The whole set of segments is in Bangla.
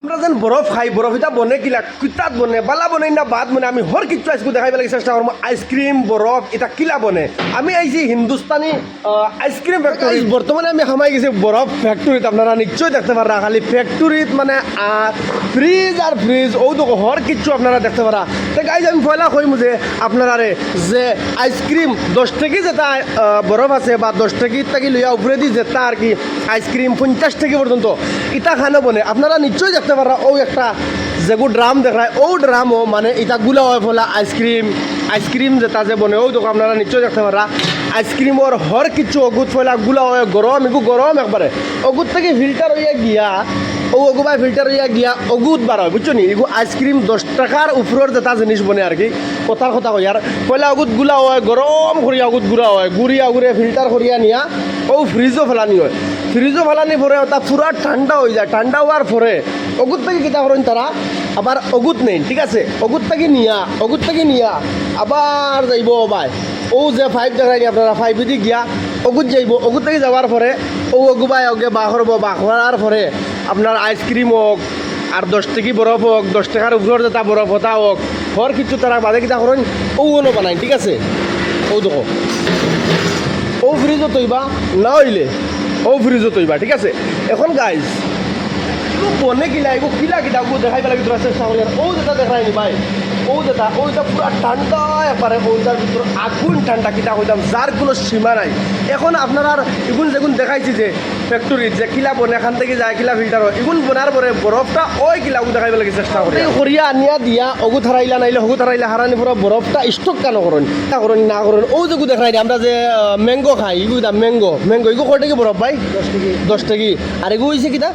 আমরা যেন বরফ খাই বরফ এটা বনে কিলা কিতাত বনে বালা বনে না ভাত বনে আমি হর কিছু আজকে দেখাই লাগে চেষ্টা করবো আইসক্রিম বরফ এটা কিলা বনে আমি আইছি হিন্দুস্তানি আইসক্রিম ফ্যাক্টরি বর্তমানে আমি হামাই গেছি বরফ ফ্যাক্টরিত আপনারা নিশ্চয়ই দেখতে পারা খালি ফ্যাক্টরিত মানে ফ্রিজ আর ফ্রিজ ও তো হর কিছু আপনারা দেখতে পারা তো গাইজ আমি পয়লা কইম যে আপনারা যে আইসক্রিম 10 টাকি যেটা বরফ আছে বা 10 টাকি থাকি লইয়া উপরে দি যেটা আর কি আইসক্রিম 50 টাকি পর্যন্ত এটা খানো বনে আপনারা নিশ্চয়ই দেখতে পারা ও একটা যেগু ড্রাম দেখায় ও ড্রামও মানে এটা গুলা হয় ফলা আইসক্রিম যেটা যে বনে ও দেখো আপনারা নিশ্চয়ই দেখতে পারা আইসক্রিমর হর কিছু অগুত ফলা গুলা হয় গরম এগু গরম একবারে অগুত থেকে ফিল্টার হইয়া গিয়া ও অগুবাই ফিল্টার হইয়া গিয়া অগুত বার হয় বুঝছো নি এগু আইসক্রিম 10 টাকার উপরের যেটা জিনিস বনে আর কি কথার কথা কই আর পয়লা অগুত গুলা হয় গরম করিয়া অগুত গুড়া হয় গুড়িয়া গুড়ে ফিল্টার করিয়া নিয়া ও ফ্রিজও ফেলানি হয় ফ্রিজও ফেলানি পরে ওটা পুরা ঠান্ডা হয়ে যায় ঠান্ডা হওয়ার পরে অগুত থেকে কিতা করেন তারা আবার অগুত নেই ঠিক আছে অগুত থেকে নিয়া আবার যাইব ভাই ও যে 5 দেখাই আপনারা 5 দি গিয়া অগুত যাইব অগুত থেকে যাওয়ার পরে ও অগুবাই অগে বাহ করব বাহ করার পরে আপনার আইসক্রিম হোক আর 10 টাকি বরফ হোক 10 টাকার উপর যেটা বরফ হতা হোক হর কিছু তারা বাদে কিতা করেন ওনো বানাই ঠিক আছে ও দেখো ও ফ্রিজও তৈবা না হইলে ও ফ্রিজও তৈবা ঠিক আছে এখন গাইজ বনে কিলা এগো কিলা কিটা ওগো দেখাই পেলাই তোরা চেষ্টা করি ও যেটা দেখায়নি ভাই ওইটা পুরা ঠান্ডা এপারে ওইটার ভিতর আগুন ঠান্ডা কিটা হইতাম যার কোনো সীমা নাই এখন আপনারা এগুন যেগুন দেখাইছি যে ফ্যাক্টরিত যে কিলা বনে এখান থেকে যায় কিলা ফিল্টার হয় এগুন বনার পরে বরফটা ওই কিলা ওগো দেখাই পেলাই চেষ্টা করি করিয়া আনিয়া দিয়া অগু থারাইলা নাইলে হগু থারাইলা হারানি পুরো বরফটা স্টক কেন করেন না করেন ও যেগু দেখাই আমরা যে ম্যাঙ্গো খাই এগু দাম ম্যাঙ্গো এগু কয় টাকি বরফ ভাই 10 টাকি আর এগু হয়েছে কিটা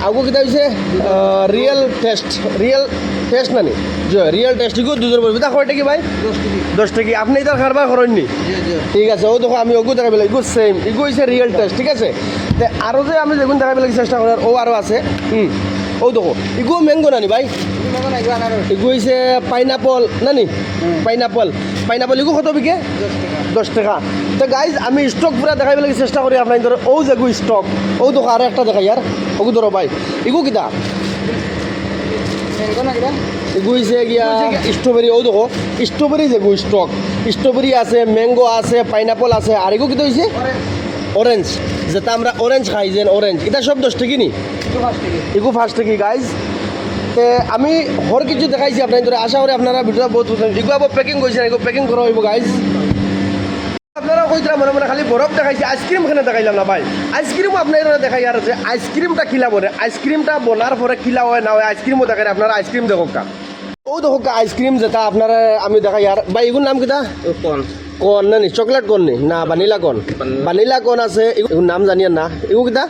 আগু কিতা হয়েছে রিয়েল টেস্ট নানি রিয়েল টেস্ট এগু দুজোর বলবি তা কয় টাকি ভাই 10 টাকি আপনি এটার কারবার করেননি ঠিক আছে ও দেখো আমি ওগু দেখাই পেলাই এগু সেম এগু হয়েছে রিয়েল টেস্ট ঠিক আছে আরও যে আমি যেগুন দেখাই পেলাই চেষ্টা করার ও আরও আছে ও দেখো এগু ম্যাঙ্গো নানি ভাই এগু হয়েছে পাইনাপল নানি পাইনাপল এগু কত বিকে 10 টাকা তো গাইজ আমি স্টক পুরা দেখাই পেলাই চেষ্টা করি আপনার ধরো ও যেগু স্টক ও দেখো আরও একটা দেখাই আর ওগু ধরো ভাই এগু কিতা এগু হয়েছে গিয়া স্ট্রবেরি ও দেখো স্ট্রবেরি যেগু স্টক স্ট্রবেরি আছে ম্যাঙ্গো আছে পাইনাপল আছে আর এগু কিতা হয়েছে অরেঞ্জ যেটা আমরা অরেঞ্জ খাই যেন অরেঞ্জ এটা সব 10 টাকি নি এগু 5 টাকি গাইজ তে আমি হর কিছু দেখাইছি আপনার ধরে আশা করি আপনারা ভিডিও বহুত পছন্দ এগু আবার প্যাকিং করছেন এগু প্যাকিং করা হইব গাইজ আপনারা কইতরা মনে খালি বরফ দেখাইছি আইসক্রিম খানে দেখাইলাম না ভাই আইসক্রিমও আপনারা দেখাই আর যে আইসক্রিমটা কিলা বনে আইসক্রিমটা বনার পরে কিলা হয় না হয় আইসক্রিমও দেখাই আপনারা আইসক্রিম দেখো কা ও দেখো কা আইসক্রিম যেটা আপনারা আমি দেখাই আর ভাই এগুর নাম কিটা কোন না নি চকলেট কোন নি না বানিলা কোন আছে এগুর নাম জানি না এগু কিটা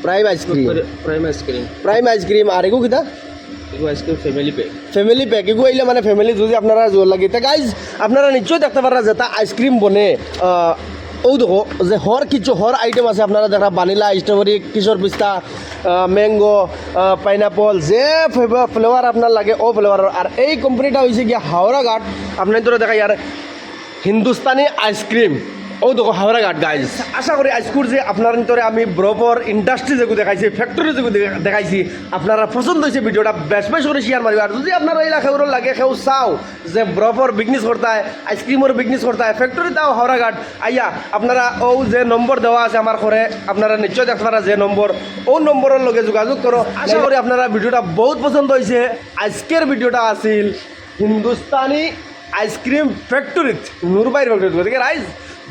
প্রাইম আইসক্রিম আর এগু কিটা ফ্যামিলি প্যাক এগু আইলে মানে ফ্যামিলি যদি আপনারা জোর লাগে তা গাইজ আপনারা নিশ্চয়ই দেখতে পারা যেটা আইসক্রিম বনে ও দেখো যে হর আইটেম আছে আপনারা দেখা বানিলা স্ট্রবেরি কিশোর পিস্তা ম্যাঙ্গো পাইনাপল যে ফ্লেভার আপনার লাগে ও ফ্লেভার আর এই কোম্পানিটা হয়েছে গিয়া হাওড়াঘাট আপনার ধরে দেখা আর হিন্দুস্তানি আইসক্রিম ও দেখো হাওড়াঘাট গাইজ আশা করি আজকুর যে আপনার ভিতরে আমি বরফর ইন্ডাস্ট্রি যেগুলো দেখাইছি ফ্যাক্টরি যেগুলো দেখাইছি আপনারা পছন্দ হয়েছে ভিডিওটা বেশ করে শেয়ার মারবে আর যদি আপনারা এই এলাকাগুলো লাগে কেউ চাও যে বরফর বিজনেস করতে হয় আইসক্রিমের বিজনেস করতে হয় ফ্যাক্টরি তাও হাওড়াঘাট আইয়া আপনারা ও যে নম্বর দেওয়া আছে আমার ঘরে আপনারা নিশ্চয় দেখতে পারা যে নম্বর ও নম্বরের লগে যোগাযোগ করো আশা করি আপনারা ভিডিওটা বহুত পছন্দ হয়েছে আজকের ভিডিওটা আছিল হিন্দুস্তানি আইসক্রিম ফ্যাক্টরিত নুরবাইর ফ্যাক্টরি গতিকে রাইজ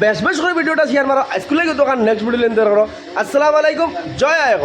বেশ করে ভিডিওটা শেয়ার মারো স্কুলে দোকান নেক্সট ভিডিও লেনদেন করো আসসালামু আলাইকুম জয় আয়ক